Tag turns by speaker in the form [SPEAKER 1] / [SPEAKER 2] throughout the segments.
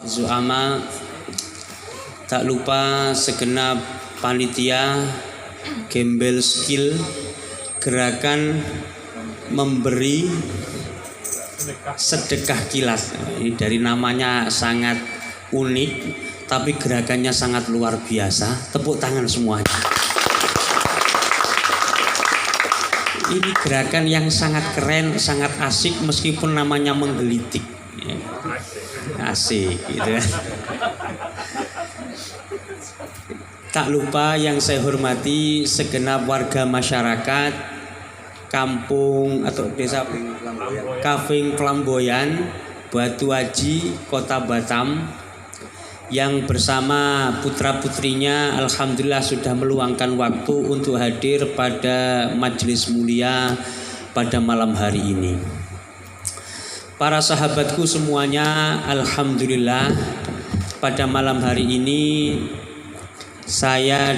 [SPEAKER 1] Zuama, tak lupa segenap panitia Gembel Skill gerakan memberi sedekah kilat. Ini dari namanya sangat unik, tapi gerakannya sangat luar biasa. Tepuk tangan semuanya. Ini gerakan yang sangat keren, sangat asik meskipun namanya menggelitik. Asik gitu kan. Tak lupa yang saya hormati segenap warga masyarakat kampung atau desa Kaving Flamboyan, Batu Aji, Kota Batam, yang bersama putra-putrinya alhamdulillah sudah meluangkan waktu untuk hadir pada majelis mulia pada malam hari ini. Para sahabatku semuanya, alhamdulillah pada malam hari ini saya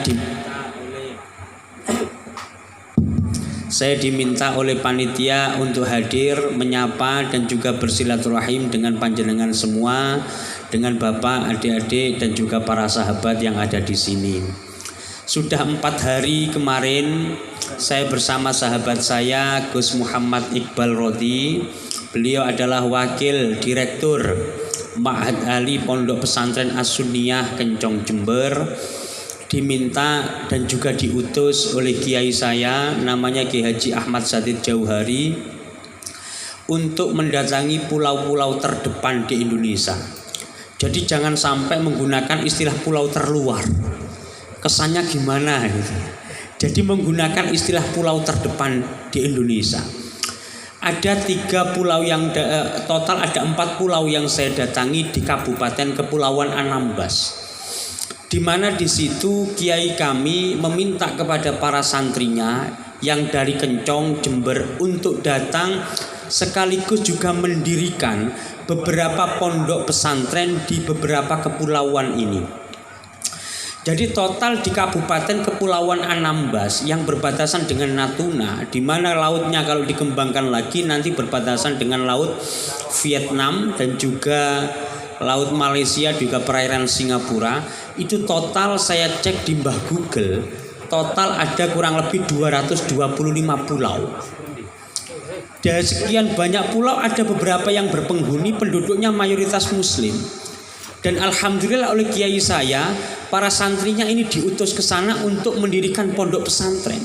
[SPEAKER 1] diminta oleh panitia untuk hadir menyapa dan juga bersilaturahim dengan panjenengan semua, dengan bapak, adik-adik dan juga para sahabat yang ada di sini. Sudah 4 hari kemarin saya bersama sahabat saya Gus Muhammad Iqbal Rodi. Beliau adalah wakil direktur Ma'had Ali Pondok Pesantren As-Sunniyah Kencong Jember, diminta dan juga diutus oleh kiai saya namanya Kiai Haji Ahmad Sadid Jauhari untuk mendatangi pulau-pulau terdepan di Indonesia. Jadi jangan sampai menggunakan istilah pulau terluar. Kesannya gimana gitu. Jadi menggunakan istilah pulau terdepan di Indonesia. Ada 3 pulau yang total ada 4 pulau yang saya datangi di Kabupaten Kepulauan Anambas. Di mana di situ kiai kami meminta kepada para santrinya yang dari Kencong Jember untuk datang sekaligus juga mendirikan beberapa pondok pesantren di beberapa kepulauan ini. Jadi total di Kabupaten Kepulauan Anambas yang berbatasan dengan Natuna, di mana lautnya kalau dikembangkan lagi nanti berbatasan dengan laut Vietnam dan juga laut Malaysia, juga perairan Singapura. Itu total saya cek di Mbah Google, total ada kurang lebih 225 pulau. Dari sekian banyak pulau ada beberapa yang berpenghuni, penduduknya mayoritas muslim. Dan alhamdulillah oleh kiai saya, para santrinya ini diutus ke sana untuk mendirikan pondok pesantren.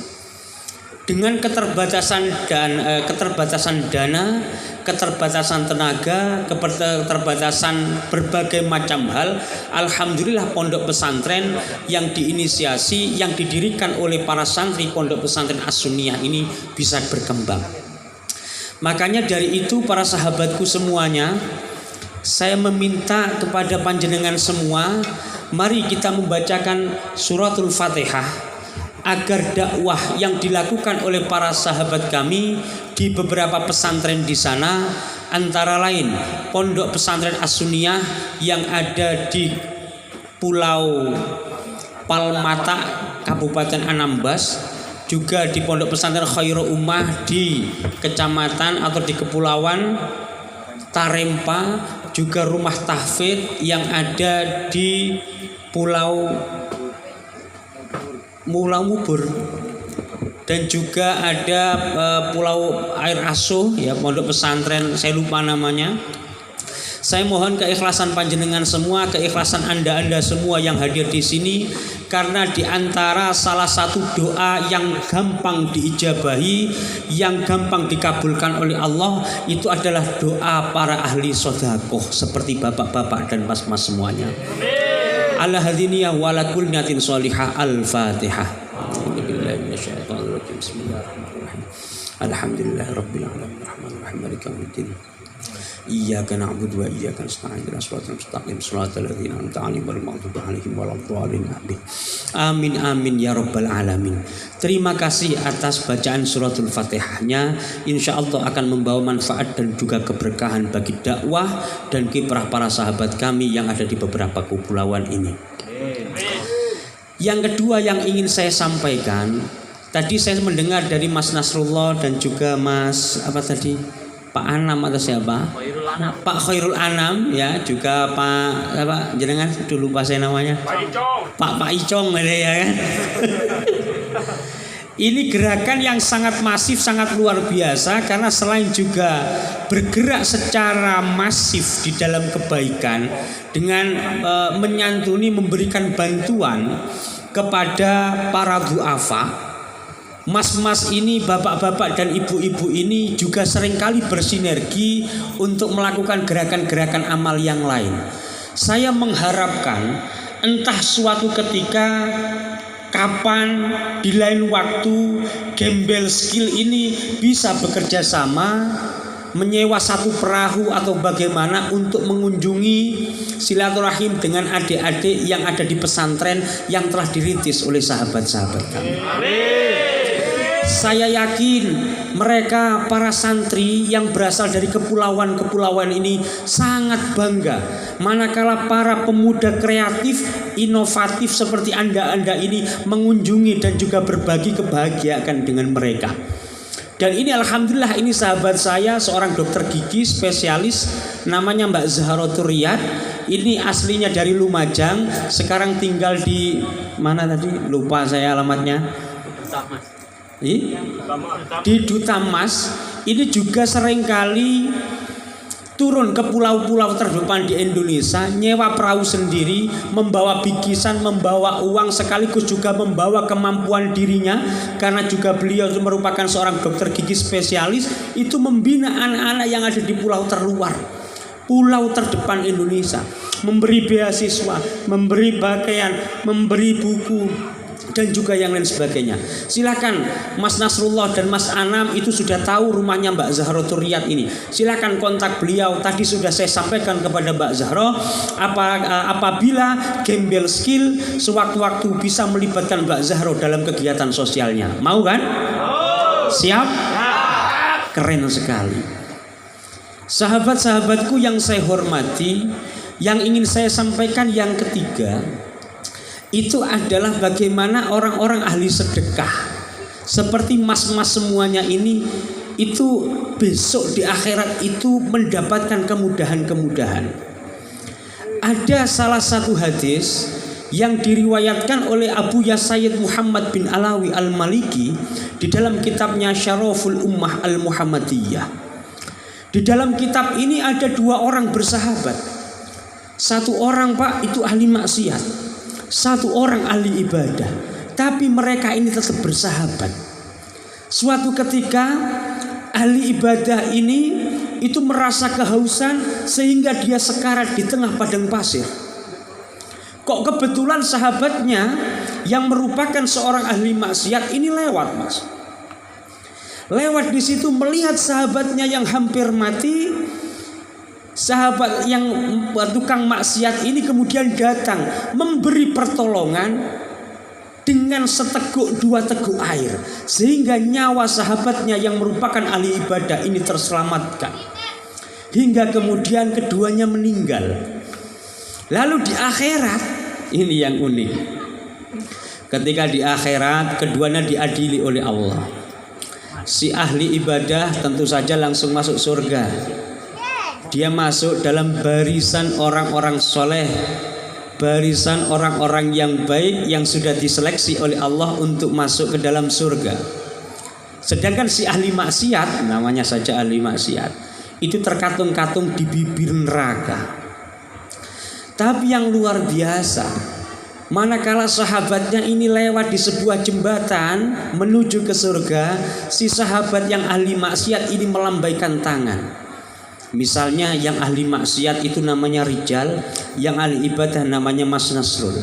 [SPEAKER 1] Dengan keterbatasan dana, keterbatasan tenaga, keterbatasan berbagai macam hal, alhamdulillah pondok pesantren yang diinisiasi, yang didirikan oleh para santri pondok pesantren As-Sunniyah ini bisa berkembang. Makanya dari itu para sahabatku semuanya, saya meminta kepada panjenengan semua, mari kita membacakan suratul Fatihah agar dakwah yang dilakukan oleh para sahabat kami di beberapa pesantren di sana, antara lain Pondok Pesantren As-Sunniyah yang ada di Pulau Palmata, Kabupaten Anambas, juga di Pondok Pesantren Khairul Ummah di Kecamatan atau di Kepulauan Tarempa, juga rumah tahfidz yang ada di Pulau Mubur, dan juga ada Pulau Air Asuh ya, pondok pesantren saya lupa namanya. Saya mohon keikhlasan panjenengan semua, keikhlasan anda semua yang hadir di sini, karena di antara salah satu doa yang gampang diijabahi, yang gampang dikabulkan oleh Allah, itu adalah doa para ahli sedekah seperti bapak-bapak dan mas-mas semuanya. Ala hadiniyah wa ala kulli niyatin shalihah. Al-Fatihah. Bismillahirrahmanirrahim. Alhamdulillahirabbil alamin arrahmanir rahim maliki yaumiddin. Iyyaka na'budu wa iyyaka nasta'in ihdinas siratal mustaqim siratal ladzina an'amta 'alaihim ghairil maghdubi 'alaihim waladdallin. Amin amin ya rabbal alamin. Terima kasih atas bacaan suratul Fatihahnya. Insyaallah akan membawa manfaat dan juga keberkahan bagi dakwah dan kiprah para sahabat kami yang ada di beberapa kepulauan ini. Yang kedua yang ingin saya sampaikan, tadi saya mendengar dari Mas Nasrullah dan juga Mas apa tadi? Pak Anam atau siapa? Pak Khairul Anam ya, juga Pak apa jenengan dulu lupa saya namanya. Pak Icong ya kan. Ini gerakan yang sangat masif, sangat luar biasa, karena selain juga bergerak secara masif di dalam kebaikan dengan menyantuni, memberikan bantuan kepada para du'afa. Mas-mas ini, bapak-bapak dan ibu-ibu ini juga seringkali bersinergi untuk melakukan gerakan-gerakan amal yang lain. Saya mengharapkan entah suatu ketika, kapan, di lain waktu, Gembel Skill ini bisa bekerja sama, menyewa satu perahu atau bagaimana untuk mengunjungi silaturahim dengan adik-adik yang ada di pesantren yang telah dirintis oleh sahabat-sahabat kami. Saya yakin mereka para santri yang berasal dari kepulauan-kepulauan ini sangat bangga manakala para pemuda kreatif, inovatif seperti Anda ini mengunjungi dan juga berbagi kebahagiaan dengan mereka. Dan ini alhamdulillah, ini sahabat saya seorang dokter gigi spesialis namanya Mbak Zahrotur Riyad. Ini aslinya dari Lumajang, sekarang tinggal di mana tadi? Lupa saya alamatnya. Di Dutamas. Ini juga seringkali turun ke pulau-pulau terdepan di Indonesia, nyewa perahu sendiri, membawa bikisan, membawa uang, sekaligus juga membawa kemampuan dirinya, karena juga beliau merupakan seorang dokter gigi spesialis. Itu membina anak-anak yang ada di pulau terluar, pulau terdepan Indonesia, memberi beasiswa, memberi pakaian, memberi buku, dan juga yang lain sebagainya. Silakan Mas Nasrullah dan Mas Anam itu sudah tahu rumahnya Mbak Zahrotur Riyad ini. Silakan kontak beliau. Tadi sudah saya sampaikan kepada Mbak Zahro, apabila Gembel Skill sewaktu-waktu bisa melibatkan Mbak Zahro dalam kegiatan sosialnya. Mau kan? Siap? Keren sekali. Sahabat-sahabatku yang saya hormati, yang ingin saya sampaikan yang ketiga, itu adalah bagaimana orang-orang ahli sedekah seperti mas-mas semuanya ini, itu besok di akhirat itu mendapatkan kemudahan-kemudahan. Ada salah satu hadis yang diriwayatkan oleh Abu Yasayyid Muhammad bin Alawi Al-Maliki di dalam kitabnya Syaraful Ummah Al-Muhammadiyah. Di dalam kitab ini ada dua orang bersahabat. Satu orang Pak itu ahli maksiat, satu orang ahli ibadah, tapi mereka ini tetap bersahabat. Suatu ketika ahli ibadah ini itu merasa kehausan sehingga dia sekarat di tengah padang pasir. Kok kebetulan sahabatnya yang merupakan seorang ahli maksiat ini lewat, Mas. Lewat di situ melihat sahabatnya yang hampir mati. Sahabat yang tukang maksiat ini kemudian datang memberi pertolongan dengan seteguk dua teguk air, sehingga nyawa sahabatnya yang merupakan ahli ibadah ini terselamatkan, hingga kemudian keduanya meninggal. Lalu di akhirat ini yang unik, ketika di akhirat keduanya diadili oleh Allah. Si ahli ibadah tentu saja langsung masuk surga. Dia masuk dalam barisan orang-orang soleh, barisan orang-orang yang baik yang sudah diseleksi oleh Allah untuk masuk ke dalam surga. Sedangkan si ahli maksiat, namanya saja ahli maksiat, itu terkatung-katung di bibir neraka. Tapi yang luar biasa, manakala sahabatnya ini lewat di sebuah jembatan menuju ke surga, si sahabat yang ahli maksiat ini melambaikan tangan. Misalnya yang ahli maksiat itu namanya Rijal, yang ahli ibadah namanya Mas Nasrul.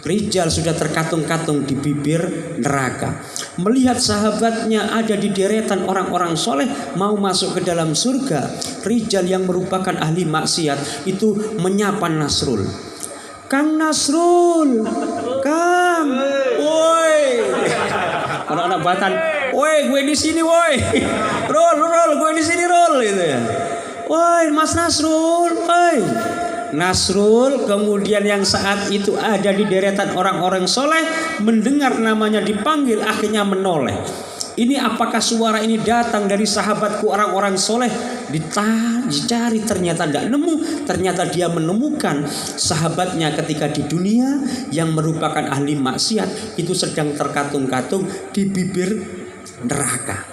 [SPEAKER 1] Rijal sudah terkatung-katung di bibir neraka, melihat sahabatnya ada di deretan orang-orang soleh mau masuk ke dalam surga. Rijal yang merupakan ahli maksiat itu menyapa Nasrul. Kang Nasrul, Kang, woi, anak-anak Batan, woi, gue di sini, woi, Rol, gue di sini, Rol, gitu ya. Woi Mas Nasrul, woi. Nasrul kemudian yang saat itu ada di deretan orang-orang soleh mendengar namanya dipanggil, akhirnya menoleh. Ini apakah suara ini datang dari sahabatku orang-orang soleh? Dicari ternyata tidak nemu. Ternyata dia menemukan sahabatnya ketika di dunia yang merupakan ahli maksiat itu sedang terkatung-katung di bibir neraka.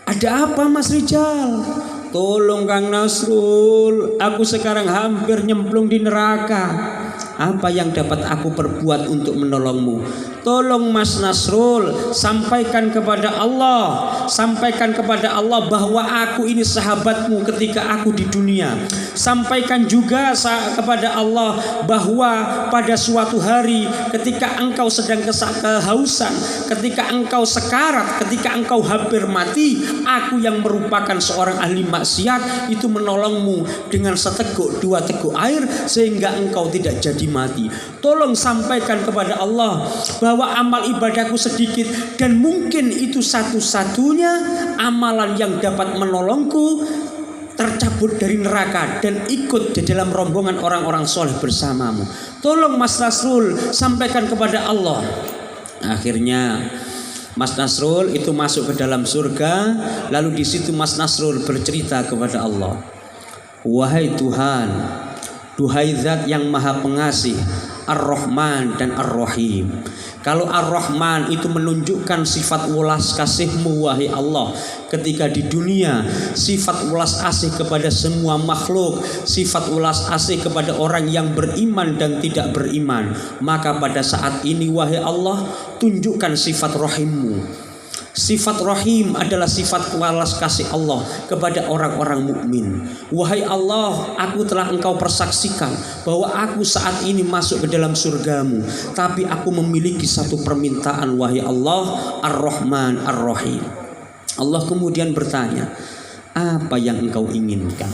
[SPEAKER 1] Ada apa Mas Rijal? Tolong Kang Nasrul, aku sekarang hampir nyemplung di neraka. Apa yang dapat aku perbuat untuk menolongmu? Tolong Mas Nasrul, sampaikan kepada Allah, sampaikan kepada Allah bahwa aku ini sahabatmu ketika aku di dunia. Sampaikan juga kepada Allah bahwa pada suatu hari ketika engkau sedang kehausan, ketika engkau sekarat, ketika engkau hampir mati, aku yang merupakan seorang ahli maksiat itu menolongmu dengan seteguk dua teguk air sehingga engkau tidak jadi mati. Tolong sampaikan kepada Allah bahwa amal ibadahku sedikit dan mungkin itu satu-satunya amalan yang dapat menolongku tercabut dari neraka dan ikut di dalam rombongan orang-orang soleh bersamamu. Tolong Mas Nasrul sampaikan kepada Allah. Akhirnya Mas Nasrul itu masuk ke dalam surga. Lalu di situ Mas Nasrul bercerita kepada Allah, wahai Tuhan, duhai Zat yang Maha Pengasih, Ar-Rahman dan Ar-Rahim. Kalau Ar-Rahman itu menunjukkan sifat welas kasih-Mu wahai Allah ketika di dunia, sifat welas asih kepada semua makhluk, sifat welas asih kepada orang yang beriman dan tidak beriman. Maka pada saat ini wahai Allah, tunjukkan sifat Rahim-Mu. Sifat Rahim adalah sifat welas kasih Allah kepada orang-orang mukmin. Wahai Allah, aku telah Engkau persaksikan bahwa aku saat ini masuk ke dalam surgamu, tapi aku memiliki satu permintaan wahai Allah, Ar-Rahman Ar-Rahim. Allah kemudian bertanya, apa yang engkau inginkan?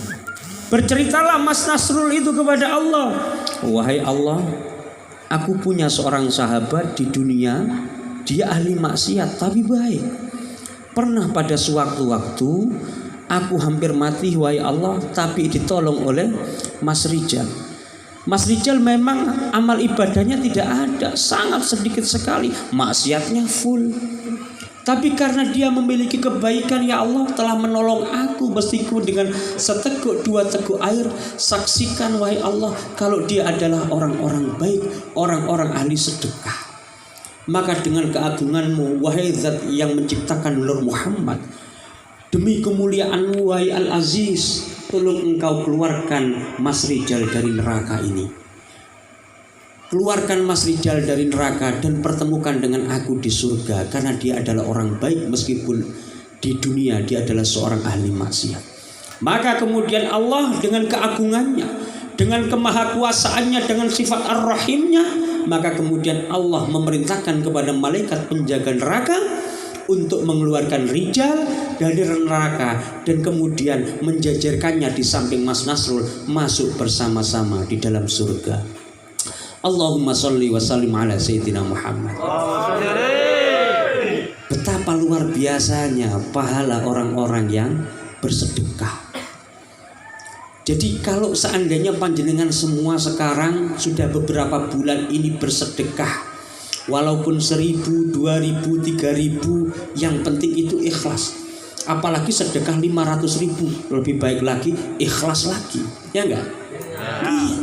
[SPEAKER 1] Berceritalah Mas Nasrul itu kepada Allah, wahai Allah, aku punya seorang sahabat di dunia. Dia ahli maksiat tapi baik. Pernah pada sewaktu-waktu aku hampir mati wahai Allah, tapi ditolong oleh Mas Rijal. Mas Rijal memang amal ibadahnya tidak ada, sangat sedikit sekali, maksiatnya full. Tapi karena dia memiliki kebaikan, ya Allah telah menolong aku meskipun dengan seteguk dua teguk air. Saksikan wahai Allah kalau dia adalah orang-orang baik, orang-orang ahli sedekah. Maka dengan keagungan-Mu wahai Zat yang menciptakan Nur Muhammad, demi kemuliaan-Mu wahai Al-Aziz, tolong Engkau keluarkan Mas Rijal dari neraka ini. Keluarkan Mas Rijal dari neraka dan pertemukan dengan aku di surga, karena dia adalah orang baik meskipun di dunia dia adalah seorang ahli maksiat. Maka kemudian Allah dengan keagungannya, dengan kemahakuasaannya, dengan sifat Ar-Rahimnya, maka kemudian Allah memerintahkan kepada malaikat penjaga neraka untuk mengeluarkan Rijal dari neraka dan kemudian menjajarkannya di samping Mas Nasrul masuk bersama-sama di dalam surga. Allahumma sholli wa sallim ala Sayyidina Muhammad. Betapa luar biasanya pahala orang-orang yang bersedekah. Jadi kalau seandainya panjenengan semua sekarang sudah beberapa bulan ini bersedekah, walaupun 1.000, 2.000, 3.000, yang penting itu ikhlas. Apalagi sedekah 500.000, lebih baik lagi ikhlas lagi, ya enggak? Iya.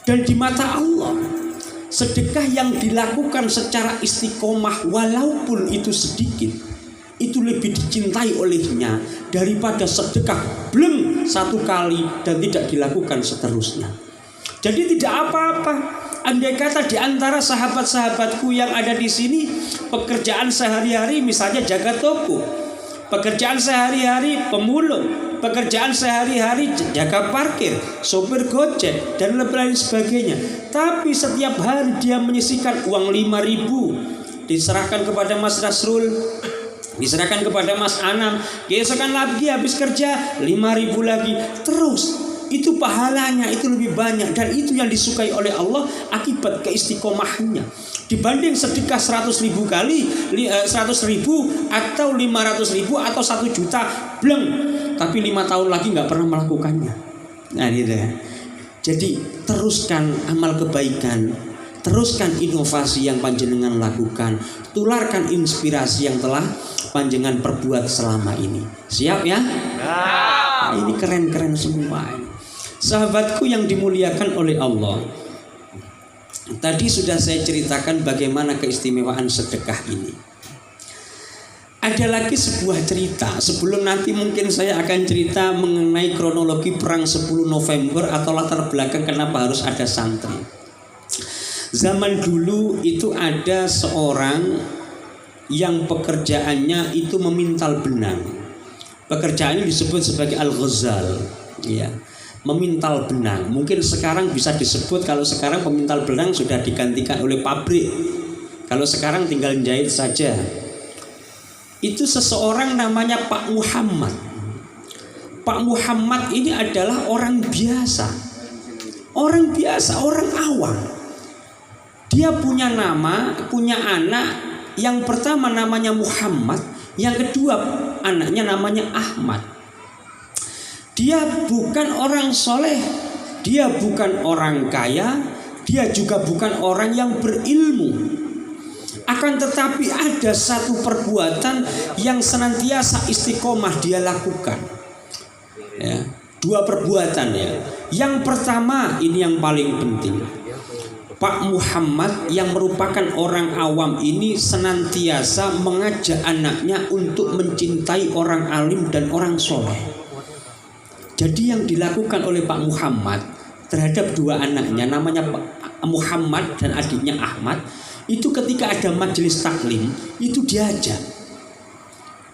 [SPEAKER 1] Dan di mata Allah, sedekah yang dilakukan secara istiqomah walaupun itu sedikit, itu lebih dicintai olehnya daripada sedekah bleng satu kali dan tidak dilakukan seterusnya. Jadi tidak apa-apa. Andai kata di antara sahabat-sahabatku yang ada di sini pekerjaan sehari-hari misalnya jaga toko, pekerjaan sehari-hari pemulung, pekerjaan sehari-hari jaga parkir, sopir gojek dan lain sebagainya. Tapi setiap hari dia menyisihkan uang 5.000 diserahkan kepada Mas Nasrul, diserahkan kepada Mas Anam, keesokan lagi habis kerja 5.000 lagi, terus itu pahalanya itu lebih banyak dan itu yang disukai oleh Allah akibat keistiqomahannya dibanding sedekah 100.000 kali 100.000 atau 500.000 atau 1 juta bleng tapi 5 tahun lagi nggak pernah melakukannya. Nah gitu ya. Jadi teruskan amal kebaikan teruskan inovasi yang panjenengan lakukan, tularkan inspirasi yang telah panjenengan perbuat selama ini. Siap ya? Nah, ini keren-keren semua. Sahabatku yang dimuliakan oleh Allah, tadi sudah saya ceritakan bagaimana keistimewaan sedekah ini. Ada lagi sebuah cerita. Sebelum nanti mungkin saya akan cerita mengenai kronologi perang 10 November atau latar belakang kenapa harus ada santri. Zaman dulu itu ada seorang yang pekerjaannya itu memintal benang. Pekerjaannya disebut sebagai al-ghazal, ya, memintal benang. Mungkin sekarang bisa disebut, kalau sekarang pemintal benang sudah digantikan oleh pabrik. Kalau sekarang tinggal jahit saja. Itu seseorang namanya Pak Muhammad. Pak Muhammad ini adalah orang biasa. Orang biasa, orang awam. Dia punya nama, punya anak. Yang pertama namanya Muhammad, yang kedua anaknya namanya Ahmad. Dia bukan orang soleh, dia bukan orang kaya, dia juga bukan orang yang berilmu. Akan tetapi ada satu perbuatan yang senantiasa istiqomah dia lakukan, ya, dua perbuatan ya. Yang pertama ini yang paling penting. Pak Muhammad yang merupakan orang awam ini senantiasa mengajak anaknya untuk mencintai orang alim dan orang soleh. Jadi yang dilakukan oleh Pak Muhammad terhadap dua anaknya, namanya Muhammad dan adiknya Ahmad, itu ketika ada majelis taklim itu diajak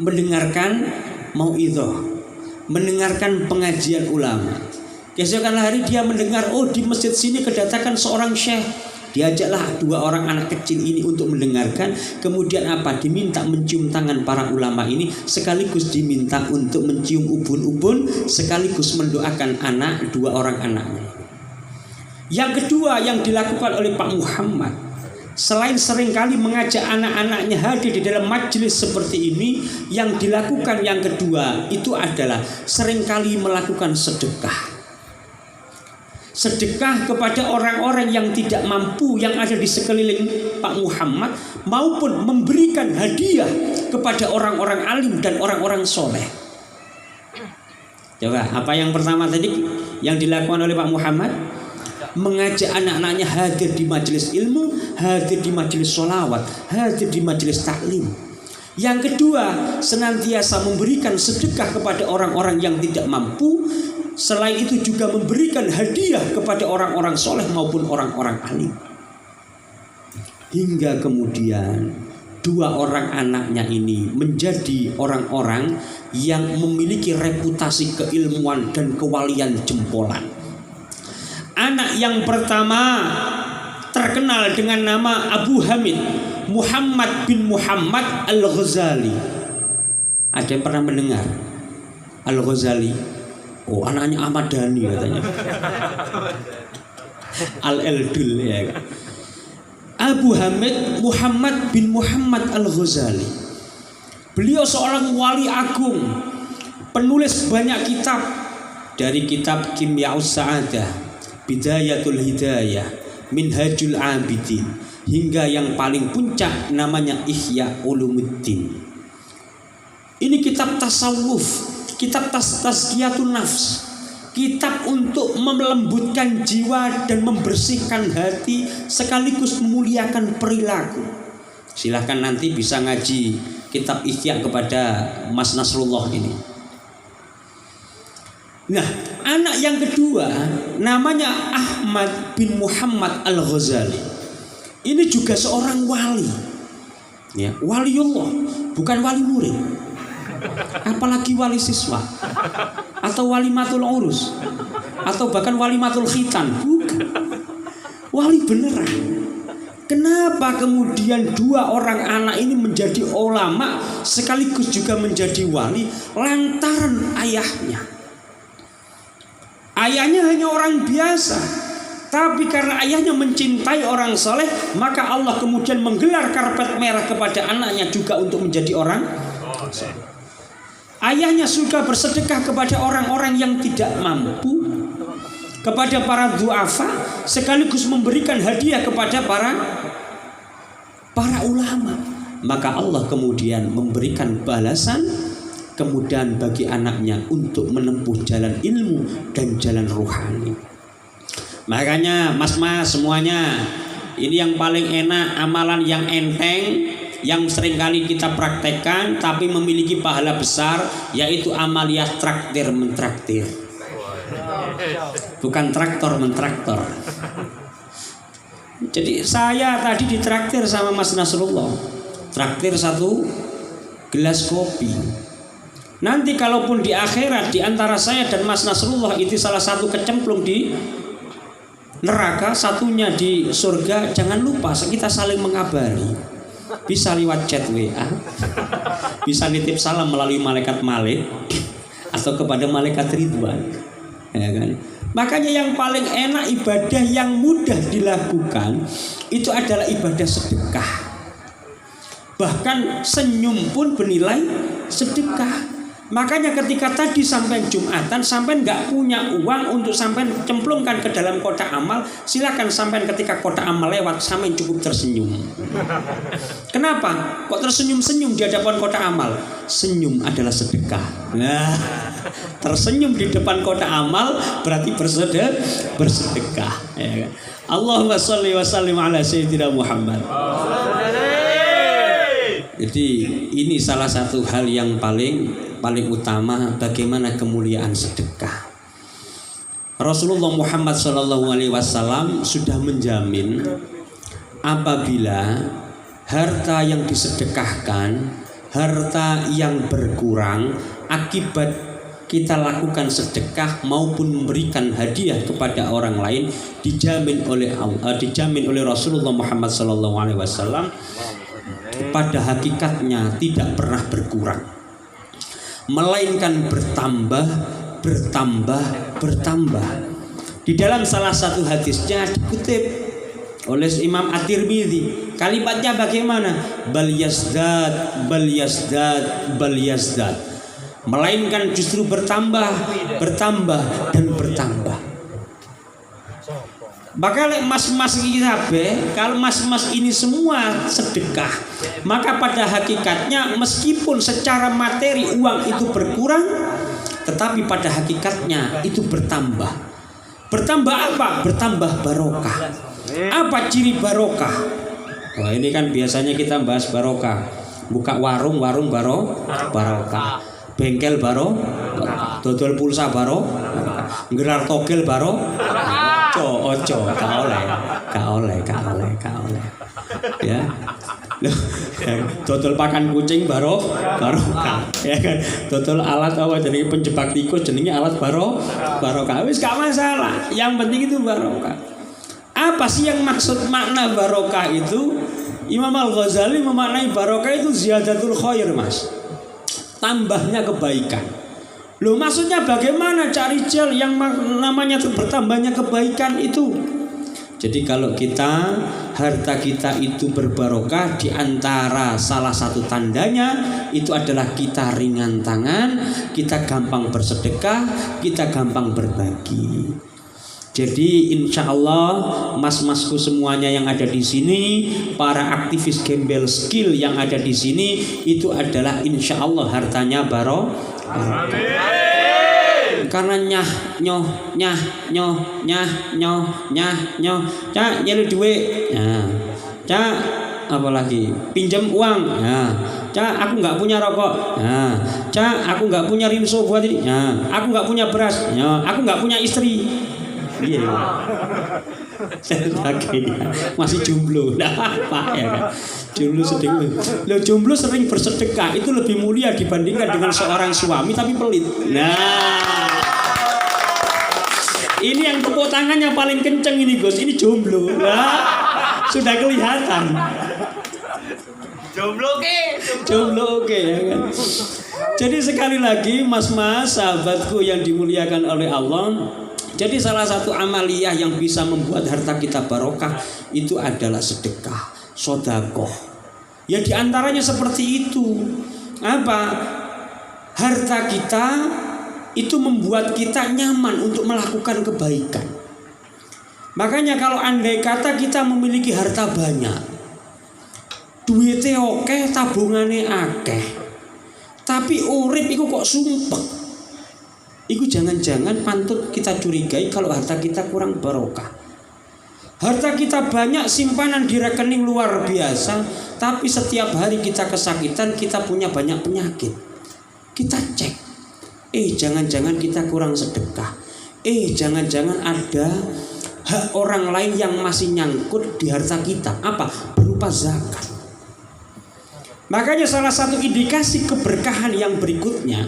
[SPEAKER 1] mendengarkan mauidhah, mendengarkan pengajian ulama. Keesokan hari dia mendengar, oh di masjid sini kedatangan seorang syekh. Diajaklah dua orang anak kecil ini untuk mendengarkan. Kemudian apa? Diminta mencium tangan para ulama ini, sekaligus diminta untuk mencium ubun-ubun, sekaligus mendoakan anak dua orang anaknya. Yang kedua yang dilakukan oleh Pak Muhammad, selain seringkali mengajak anak-anaknya hadir di dalam majelis seperti ini, yang dilakukan yang kedua itu adalah seringkali melakukan sedekah. Sedekah kepada orang-orang yang tidak mampu yang ada di sekeliling Pak Muhammad, maupun memberikan hadiah kepada orang-orang alim dan orang-orang soleh. Coba, apa yang pertama tadi yang dilakukan oleh Pak Muhammad? Mengajak anak-anaknya hadir di majelis ilmu, hadir di majelis sholawat, hadir di majelis taklim. Yang kedua, senantiasa memberikan sedekah kepada orang-orang yang tidak mampu. Selain itu juga memberikan hadiah kepada orang-orang soleh maupun orang-orang alim. Hingga kemudian dua orang anaknya ini menjadi orang-orang yang memiliki reputasi keilmuan dan kewalian jempolan. Anak yang pertama terkenal dengan nama Abu Hamid, Muhammad bin Muhammad Al-Ghazali. Ada yang pernah mendengar Al-Ghazali? Oh, anaknya Ahmad Dhani katanya. Al-Eldul ya. Abu Hamid Muhammad bin Muhammad Al-Ghazali. Beliau seorang wali agung, penulis banyak kitab, dari kitab Kimyaus Sa'adah, Bidayatul Hidayah, Minhajul Abidin, hingga yang paling puncak namanya Ihya Ulumuddin. Ini kitab tasawuf, kitab tazkiyatun nafs, kitab untuk melembutkan jiwa dan membersihkan hati sekaligus memuliakan perilaku. Silahkan nanti bisa ngaji kitab Ihya kepada Mas Nasrullah ini. Nah, anak yang kedua namanya Ahmad bin Muhammad Al-Ghazali. Ini juga seorang wali, ya, waliullah, bukan wali murid. Apalagi wali siswa, atau walimatul urus, atau bahkan walimatul khitan. Bukan, wali beneran. Kenapa kemudian dua orang anak ini menjadi ulama sekaligus juga menjadi wali? Lantaran ayahnya. Ayahnya hanya orang biasa, tapi karena ayahnya mencintai orang soleh, maka Allah kemudian menggelar karpet merah kepada anaknya juga untuk menjadi orang soleh. Ayahnya suka bersedekah kepada orang-orang yang tidak mampu. kepada para du'afa, sekaligus memberikan hadiah kepada para ulama. Maka Allah kemudian memberikan balasan kemudian bagi anaknya untuk menempuh jalan ilmu dan jalan ruhani. Makanya mas-mas semuanya, ini yang paling enak, amalan yang enteng, yang seringkali kita praktekkan tapi memiliki pahala besar, yaitu amaliyah traktir mentraktir. Bukan traktor mentraktor. Jadi saya tadi ditraktir sama Mas Nasrullah, traktir 1 gelas kopi. Nanti kalaupun di akhirat di antara saya dan Mas Nasrullah itu salah satu kecemplung di neraka, satunya di surga, jangan lupa kita saling mengabari. Bisa lewat chat WA, bisa nitip salam melalui malaikat Malik atau kepada malaikat Ridwan, ya kan? Makanya yang paling enak, ibadah yang mudah dilakukan itu adalah ibadah sedekah. Bahkan senyum pun bernilai sedekah. Makanya ketika tadi sampai Jumatan, sampai nggak punya uang untuk sampai cemplungkan ke dalam kotak amal, silakan sampai ketika kotak amal lewat, sampai cukup tersenyum. Kenapa? Kok tersenyum-senyum di hadapan kotak amal? Senyum adalah sedekah. Nah, tersenyum di depan kotak amal berarti bersedekah. Ya kan? Allahumma sholli wa sallim ala sayyidina Muhammad. Jadi ini salah satu hal yang paling utama, bagaimana kemuliaan sedekah. Rasulullah Muhammad SAW sudah menjamin apabila harta yang disedekahkan, harta yang berkurang akibat kita lakukan sedekah maupun memberikan hadiah kepada orang lain, dijamin oleh Rasulullah Muhammad SAW pada hakikatnya tidak pernah berkurang, melainkan bertambah. Di dalam salah satu hadisnya dikutip oleh Imam At-Tirmidzi, kalimatnya bagaimana? Bal yazdad, melainkan justru bertambah dan bertambah. Maka mas-mas kalau mas-mas ini semua sedekah, maka pada hakikatnya meskipun secara materi uang itu berkurang, tetapi pada hakikatnya itu bertambah. Bertambah apa? Bertambah barokah. Apa ciri barokah? Wah, ini kan biasanya kita bahas barokah. Buka warung barokah. Bengkel barokah. Dodol pulsa barokah. Gelar togel barokah. Ojo, gak oleh. Ya. Dodol pakan kucing barokah. Ya kan. Dodol alat apa jenenge penjebak tikus jenenge alat barokah. Wis gak masalah. Yang penting itu barokah. Apa sih yang maksud makna barokah itu? Imam Al-Ghazali memaknai barokah itu ziyadatul khair, Mas. Tambahnya kebaikan. Loh, maksudnya bagaimana cari jel yang namanya bertambahnya kebaikan itu? Jadi kalau harta kita itu berbarokah, di antara salah satu tandanya itu adalah kita ringan tangan, kita gampang bersedekah, kita gampang berbagi. Jadi insya Allah mas-masku semuanya yang ada di sini, para aktivis gembel skill yang ada di sini, itu adalah insya Allah hartanya barokah. Karena nyah cak nyelu duit, cak apalagi pinjam uang, cak aku nggak punya rokok, cak aku nggak punya rinso buat ini, aku nggak punya beras, aku nggak punya istri. Iya, masih jomblo, nggak apa ya kan? Jomblo sering bersedekah itu lebih mulia dibandingkan dengan seorang suami tapi pelit. Nah, ini yang tepuk tangannya paling kenceng ini Gus, ini jomblo. Nah, sudah kelihatan. Jomblo oke ya kan. Jadi sekali lagi mas-mas sahabatku yang dimuliakan oleh Allah. Jadi salah satu amaliyah yang bisa membuat harta kita barokah itu adalah sedekah, sodakoh. Ya diantaranya seperti itu. Apa? Harta kita itu membuat kita nyaman untuk melakukan kebaikan. Makanya kalau andai kata kita memiliki harta banyak, duitnya oke, tabungannya akeh, tapi urip itu kok sumpek, itu jangan-jangan pantut kita curigai kalau harta kita kurang barokah. Harta kita banyak, simpanan di rekening luar biasa, tapi setiap hari kita kesakitan, kita punya banyak penyakit. Kita cek, jangan-jangan kita kurang sedekah, jangan-jangan ada hak orang lain yang masih nyangkut di harta kita, apa? Berupa zakat. Makanya salah satu indikasi keberkahan yang berikutnya,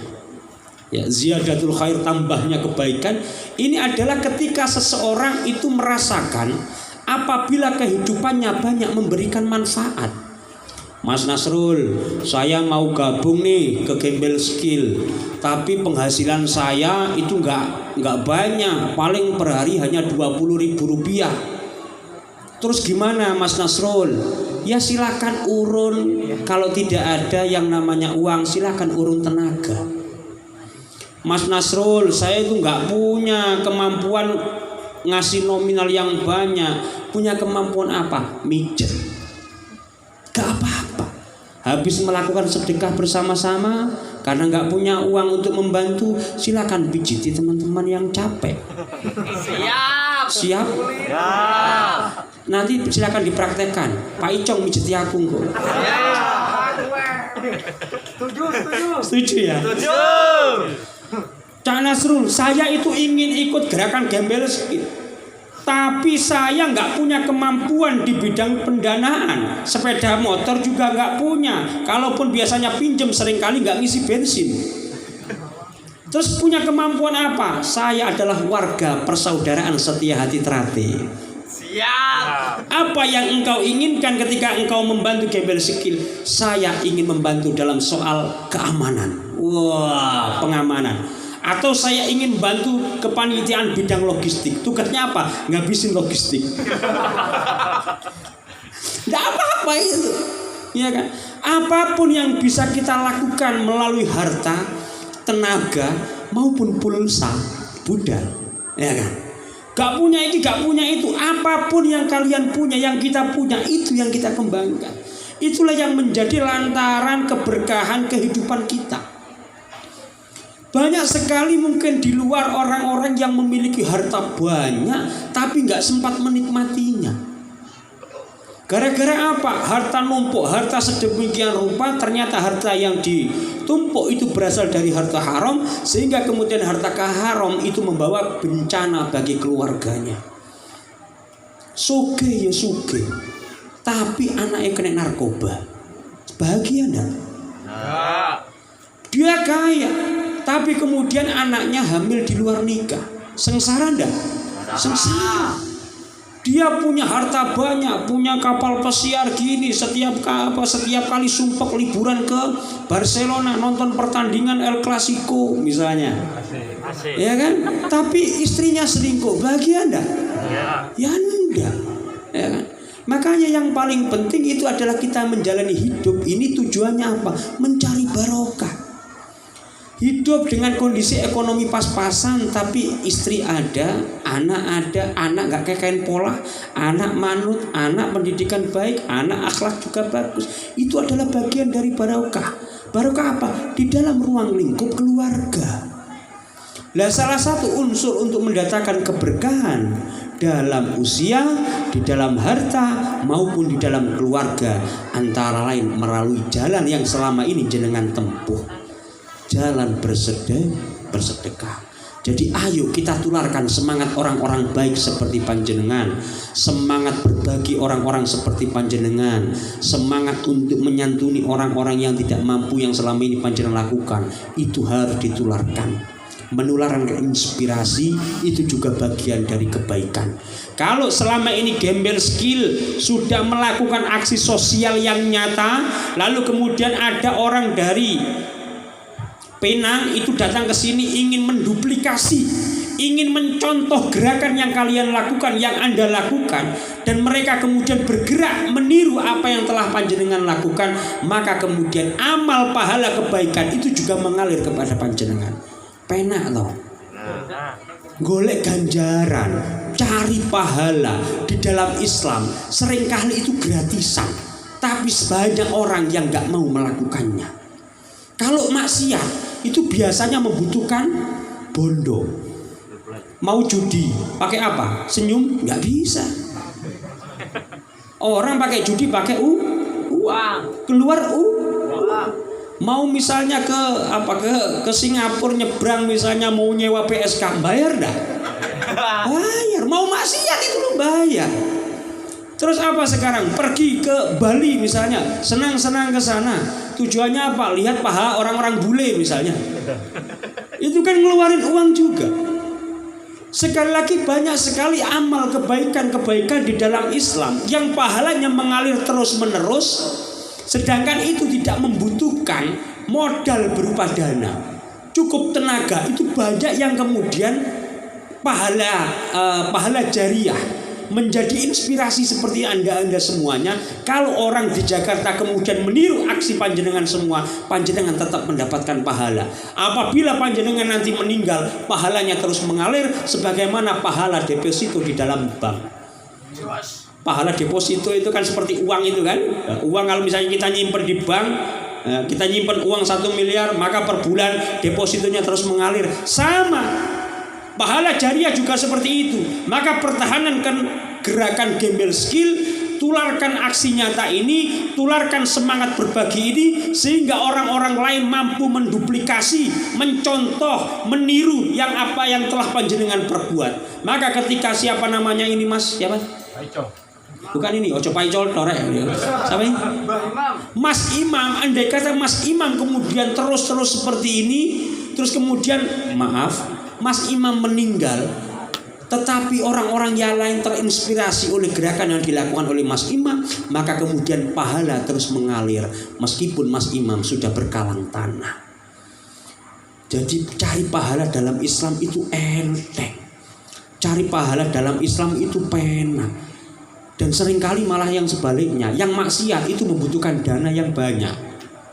[SPEAKER 1] ya, ziyadatul khair, tambahnya kebaikan, ini adalah ketika seseorang itu merasakan apabila kehidupannya banyak memberikan manfaat. Mas Nasrul, saya mau gabung nih ke Gembel Skill, tapi penghasilan saya itu nggak banyak, paling per hari hanya 20.000 rupiah. Terus gimana Mas Nasrul? Ya silakan urun, kalau tidak ada yang namanya uang silakan urun tenaga. Mas Nasrul, saya itu nggak punya kemampuan ngasih nominal yang banyak, punya kemampuan apa? Mijet. Gak apa-apa. Habis melakukan sedekah bersama-sama, karena nggak punya uang untuk membantu, silakan pijiti teman-teman yang capek. Siap? Nanti silakan dipraktekkan. Pak Icong mijeti aku kok. Setuju ya? Setuju. Cak Nasrul, saya itu ingin ikut gerakan Gembel Skill, tapi saya nggak punya kemampuan di bidang pendanaan. Sepeda motor juga nggak punya. Kalaupun biasanya pinjem seringkali nggak ngisi bensin. Terus punya kemampuan apa? Saya adalah warga persaudaraan setia hati Trate. Siap. Apa yang engkau inginkan ketika engkau membantu Gembel Skill? Saya ingin membantu dalam soal keamanan. Wah, pengamanan. Atau saya ingin bantu kepanitiaan bidang logistik. Tugasnya apa? Ngabisin logistik. Tidak apa-apa itu, ya kan? Apapun yang bisa kita lakukan melalui harta, tenaga maupun pulsa, budal, ya kan? Gak punya ini, gak punya itu. Apapun yang kalian punya, yang kita punya, itu yang kita kembangkan. Itulah yang menjadi lantaran keberkahan kehidupan kita. Banyak sekali mungkin di luar orang-orang yang memiliki harta banyak tapi nggak sempat menikmatinya. Gara-gara apa? Harta numpuk, harta sedemikian rupa, ternyata harta yang ditumpuk itu berasal dari harta haram, sehingga kemudian harta haram itu membawa bencana bagi keluarganya. Sugih ya sugih, tapi anaknya kena narkoba, bahagia enggak? Dia kaya, tapi kemudian anaknya hamil di luar nikah. Sengsara enggak? Sengsara. Dia punya harta banyak, punya kapal pesiar gini, setiap kali sumpek liburan ke Barcelona nonton pertandingan El Clasico misalnya. Ya kan? Tapi istrinya selingkuh, bahagia enggak? Ya enggak. Ya kan? Makanya yang paling penting itu adalah kita menjalani hidup ini tujuannya apa? Mencari barokah. Hidup dengan kondisi ekonomi pas-pasan, tapi istri ada, anak nggak kekain pola, anak manut, anak pendidikan baik, anak akhlak juga bagus. Itu adalah bagian dari barokah. Barokah apa? Di dalam ruang lingkup keluarga. Nah, salah satu unsur untuk mendatangkan keberkahan dalam usia, di dalam harta maupun di dalam keluarga, antara lain melalui jalan yang selama ini jenengan tempuh. Jalan bersedekah. Jadi ayo kita tularkan semangat orang-orang baik seperti panjenengan, semangat berbagi orang-orang seperti panjenengan, semangat untuk menyantuni orang-orang yang tidak mampu yang selama ini panjenengan lakukan. Itu harus ditularkan. Menularkan inspirasi itu juga bagian dari kebaikan. Kalau selama ini Gembel Skill sudah melakukan aksi sosial yang nyata, lalu kemudian ada orang dari Penang itu datang ke sini ingin menduplikasi, ingin mencontoh gerakan yang kalian lakukan, yang Anda lakukan, dan mereka kemudian bergerak meniru apa yang telah panjenengan lakukan, maka kemudian amal pahala kebaikan itu juga mengalir kepada panjenengan. penak toh. Golek ganjaran, cari pahala di dalam Islam seringkali itu gratisan, tapi banyak orang yang nggak mau melakukannya. Kalau maksiat itu biasanya membutuhkan bondo. Mau judi, pakai apa? Senyum? Nggak bisa. Orang pakai judi pakai uang, keluar Mau misalnya ke Singapura nyebrang misalnya mau nyewa PSK, bayar dah. Bayar. Mau maksiat itu lo bayar. Terus apa sekarang? Pergi ke Bali misalnya, senang-senang ke sana. Tujuannya apa? Lihat paha orang-orang bule misalnya. Itu kan ngeluarin uang juga. Sekali lagi banyak sekali amal kebaikan-kebaikan di dalam Islam yang pahalanya mengalir terus-menerus. Sedangkan itu tidak membutuhkan modal berupa dana, cukup tenaga. Itu banyak yang kemudian pahala jariah menjadi inspirasi seperti anda semuanya. Kalau orang di Jakarta kemudian meniru aksi panjenengan semua, panjenengan tetap mendapatkan pahala. Apabila panjenengan nanti meninggal, pahalanya terus mengalir sebagaimana pahala deposito di dalam bank. Pahala deposito itu kan seperti uang itu kan. Uang kalau misalnya kita nyimpen di bank, kita nyimpen uang 1 miliar, maka per bulan depositonya terus mengalir. Sama, pahala jariah juga seperti itu. Maka pertahankan gerakan gembel skill, tularkan aksi nyata ini, tularkan semangat berbagi ini, sehingga orang-orang lain mampu menduplikasi, mencontoh, meniru yang apa yang telah panjenengan perbuat. Maka ketika siapa namanya ini mas, siapa? Bukan ini, Ojo Paicol torek. Siapa ini? Mas Imam. Andai kata Mas Imam kemudian terus seperti ini, terus kemudian maaf, Mas Imam meninggal, tetapi orang-orang yang lain terinspirasi oleh gerakan yang dilakukan oleh Mas Imam, maka kemudian pahala terus mengalir meskipun Mas Imam sudah berkalang tanah. Jadi cari pahala dalam Islam itu enteng. Cari pahala dalam Islam itu penak. Dan seringkali malah yang sebaliknya, yang maksiat itu membutuhkan dana yang banyak.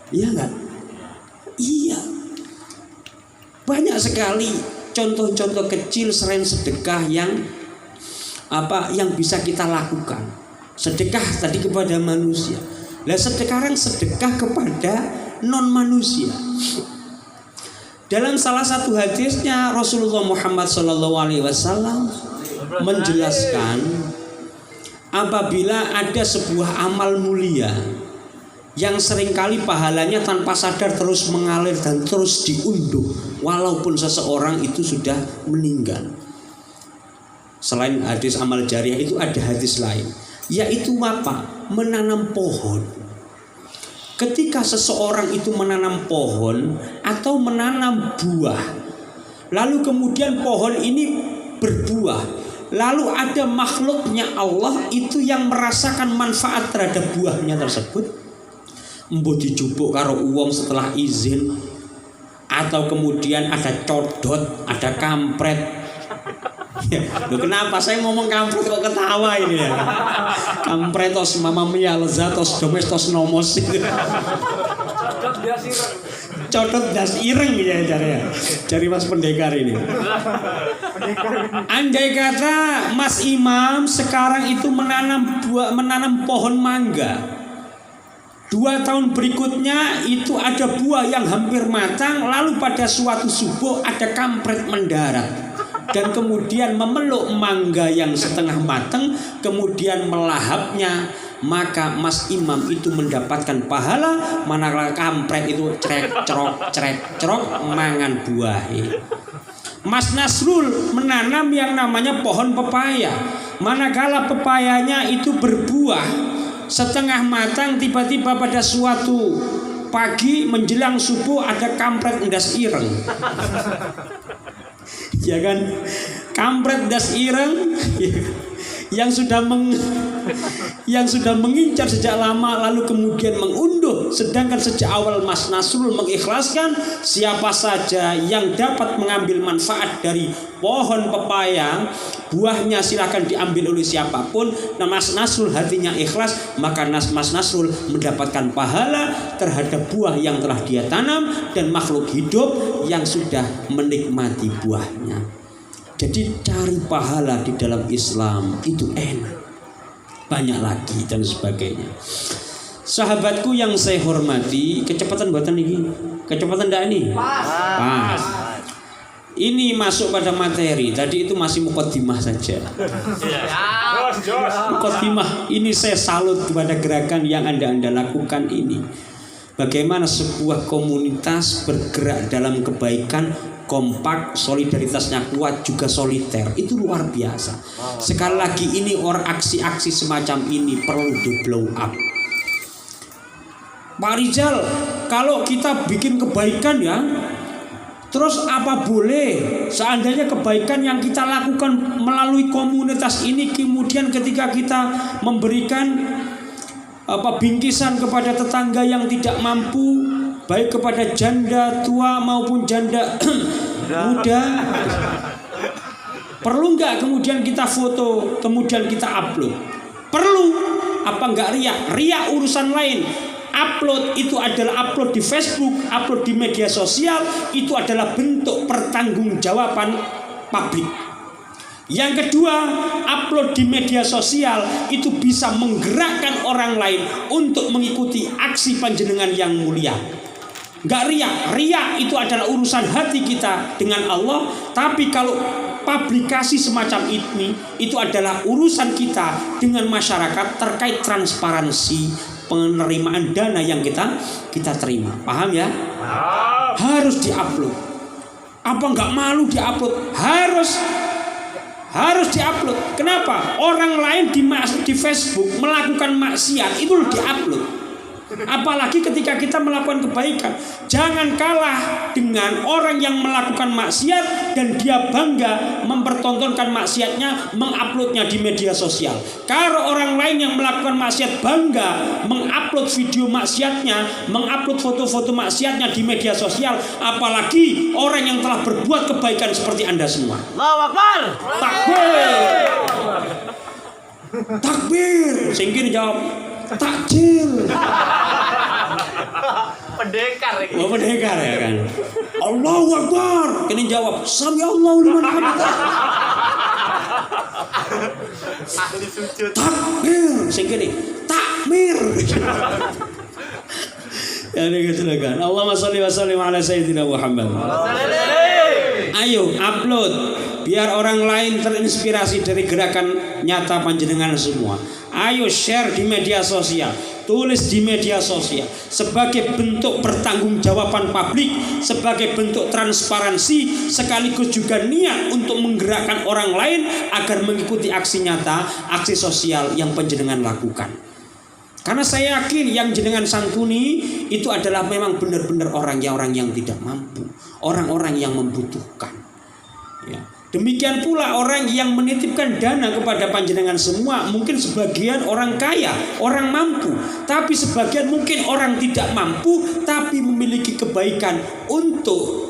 [SPEAKER 1] Iya enggak? Iya. Banyak sekali contoh-contoh kecil selain sedekah yang bisa kita lakukan. Sedekah tadi kepada manusia. Lah sekarang sedekah kepada non manusia. Dalam salah satu hadisnya Rasulullah Muhammad SAW menjelaskan, apabila ada sebuah amal mulia yang seringkali pahalanya tanpa sadar terus mengalir dan terus diunduh walaupun seseorang itu sudah meninggal. Selain hadis amal jariah itu ada hadis lain, yaitu apa? Menanam pohon. Ketika seseorang itu menanam pohon atau menanam buah, lalu kemudian pohon ini berbuah, lalu ada makhluknya Allah itu yang merasakan manfaat terhadap buahnya tersebut, mbok dijupuk karo uang setelah izin, atau kemudian ada codot, ada kampret. Loh, kenapa saya ngomong kampret kok ketawa ini ya? Kampretos mama mia lezatos domestos nomos. Codot das ireng ya cari Mas Pendekar ini. Andai kata Mas Imam sekarang itu menanam pohon mangga, 2 tahun berikutnya itu ada buah yang hampir matang, lalu pada suatu subuh ada kampret mendarat dan kemudian memeluk mangga yang setengah matang, kemudian melahapnya, maka Mas Imam itu mendapatkan pahala, manakala kampret itu cerek cerok mangan buah. Mas Nasrul menanam yang namanya pohon pepaya, manakala pepayanya itu berbuah setengah matang, tiba-tiba pada suatu pagi menjelang subuh ada kampret ndas ireng. Ya kan, kampret das ireng yang sudah mengincar sejak lama lalu kemudian mengunduh, sedangkan sejak awal Mas Nasrul mengikhlaskan siapa saja yang dapat mengambil manfaat dari pohon pepaya, buahnya silahkan diambil oleh siapapun. Nah, Mas Nasrul hatinya ikhlas, maka Mas Nasrul mendapatkan pahala terhadap buah yang telah dia tanam dan makhluk hidup yang sudah menikmati buahnya. Jadi cari pahala di dalam Islam itu enak, banyak lagi dan sebagainya. Sahabatku yang saya hormati, kecepatan buatan ini, kecepatan enggak ini? Pas. Ini masuk pada materi. Tadi itu masih mukaddimah saja. Mukaddimah. Ini saya salut kepada gerakan yang Anda lakukan ini. Bagaimana sebuah komunitas bergerak dalam kebaikan, kompak, solidaritasnya kuat, juga soliter. Itu luar biasa. Sekali lagi ini aksi-aksi semacam ini perlu di blow up. Pak Rizal, kalau kita bikin kebaikan ya, terus apa boleh seandainya kebaikan yang kita lakukan melalui komunitas ini kemudian ketika kita memberikan bingkisan kepada tetangga yang tidak mampu, baik kepada janda tua maupun janda muda, perlu nggak kemudian kita foto kemudian kita upload? Perlu. Apa nggak riak urusan lain. Upload itu adalah upload di Facebook, upload di media sosial, itu adalah bentuk pertanggungjawaban publik. Yang kedua, upload di media sosial itu bisa menggerakkan orang lain untuk mengikuti aksi panjenengan yang mulia. Gak riak itu adalah urusan hati kita dengan Allah. Tapi kalau publikasi semacam ini, itu adalah urusan kita dengan masyarakat terkait transparansi penerimaan dana yang kita terima. Paham ya? Harus diupload. Apa nggak malu diupload? Harus diupload. Kenapa? Orang lain di Facebook melakukan maksiat itu diupload. Apalagi ketika kita melakukan kebaikan. Jangan kalah dengan orang yang melakukan maksiat dan dia bangga mempertontonkan maksiatnya, menguploadnya di media sosial. Kalau orang lain yang melakukan maksiat bangga mengupload video maksiatnya, mengupload foto-foto maksiatnya di media sosial, apalagi orang yang telah berbuat kebaikan seperti Anda semua.
[SPEAKER 2] Allahu Akbar.
[SPEAKER 1] Takbir. Takbir. Singkir jawab takjil.
[SPEAKER 2] Pendekar ya.
[SPEAKER 1] Oh, pendekar ya kan. Allahu Akbar. Kini jawab sami Allahu liman hamidah.
[SPEAKER 2] Ahli sujud.
[SPEAKER 1] Takbir. Sing kene takmir. Ya ini kan. Allahumma sholli wa sallim ala sayyidina Muhammad. Ayo upload biar orang lain terinspirasi dari gerakan nyata panjenengan semua. Ayo share di media sosial, tulis di media sosial sebagai bentuk pertanggungjawaban publik, sebagai bentuk transparansi, sekaligus juga niat untuk menggerakkan orang lain agar mengikuti aksi nyata, aksi sosial yang panjenengan lakukan. Karena saya yakin yang jenengan santuni itu adalah memang benar-benar orang yang tidak mampu, orang-orang yang membutuhkan. Ya. Demikian pula orang yang menitipkan dana kepada panjenengan semua, mungkin sebagian orang kaya, orang mampu, tapi sebagian mungkin orang tidak mampu tapi memiliki kebaikan untuk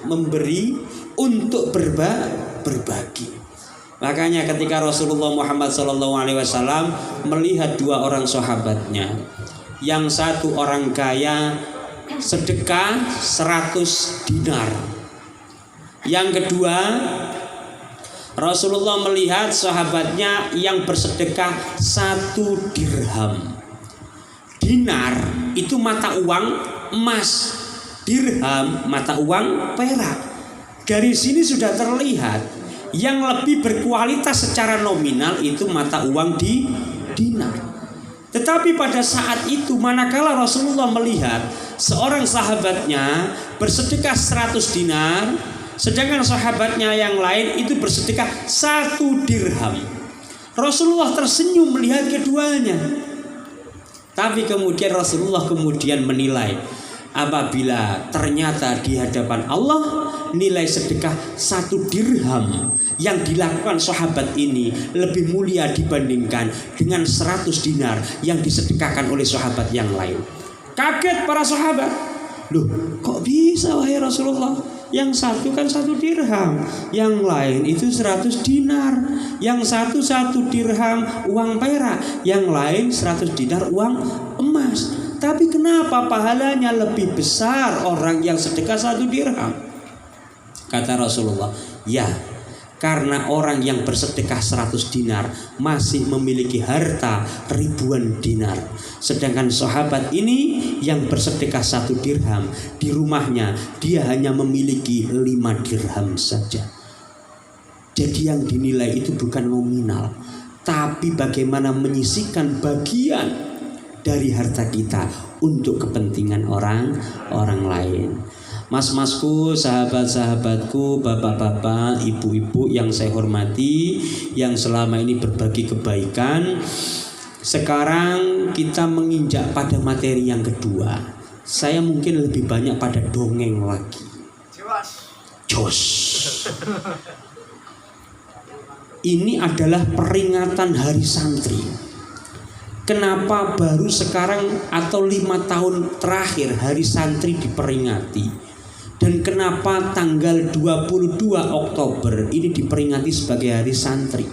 [SPEAKER 1] memberi, untuk berbagi. Makanya ketika Rasulullah Muhammad SAW melihat dua orang sahabatnya, yang satu orang kaya sedekah 100 dinar, yang kedua Rasulullah melihat sahabatnya yang bersedekah 1 dirham. Dinar itu mata uang emas, dirham mata uang perak. Dari sini sudah terlihat yang lebih berkualitas secara nominal itu mata uang di dinar. Tetapi pada saat itu manakala Rasulullah melihat seorang sahabatnya bersedekah 100 dinar, sedangkan sahabatnya yang lain itu bersedekah 1 dirham, Rasulullah tersenyum melihat keduanya. Tapi kemudian Rasulullah menilai, apabila ternyata di hadapan Allah nilai sedekah 1 dirham yang dilakukan sahabat ini lebih mulia dibandingkan dengan 100 dinar yang disedekahkan oleh sahabat yang lain. Kaget para sahabat. Loh, kok bisa wahai Rasulullah? Yang satu kan 1 dirham, yang lain itu 100 dinar. Yang satu dirham uang perak, yang lain 100 dinar uang emas. Tapi kenapa pahalanya lebih besar orang yang sedekah 1 dirham? Kata Rasulullah, ya, karena orang yang bersedekah 100 dinar masih memiliki harta ribuan dinar. Sedangkan sahabat ini yang bersedekah 1 dirham, di rumahnya dia hanya memiliki 5 dirham saja. Jadi yang dinilai itu bukan nominal, tapi bagaimana menyisihkan bagian dari harta kita untuk kepentingan orang lain. Mas-masku, sahabat-sahabatku, bapak-bapak, ibu-ibu yang saya hormati, yang selama ini berbagi kebaikan. Sekarang kita menginjak pada materi yang kedua. Saya mungkin lebih banyak pada dongeng lagi. Jos. Ini adalah peringatan Hari Santri. Kenapa baru sekarang atau 5 tahun terakhir Hari Santri diperingati? Dan kenapa tanggal 22 Oktober ini diperingati sebagai Hari Santri?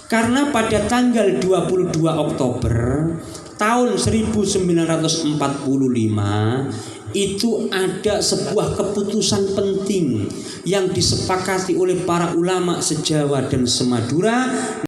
[SPEAKER 1] Karena pada tanggal 22 Oktober tahun 1945 itu ada sebuah keputusan penting yang disepakati oleh para ulama se-Jawa dan se-Madura.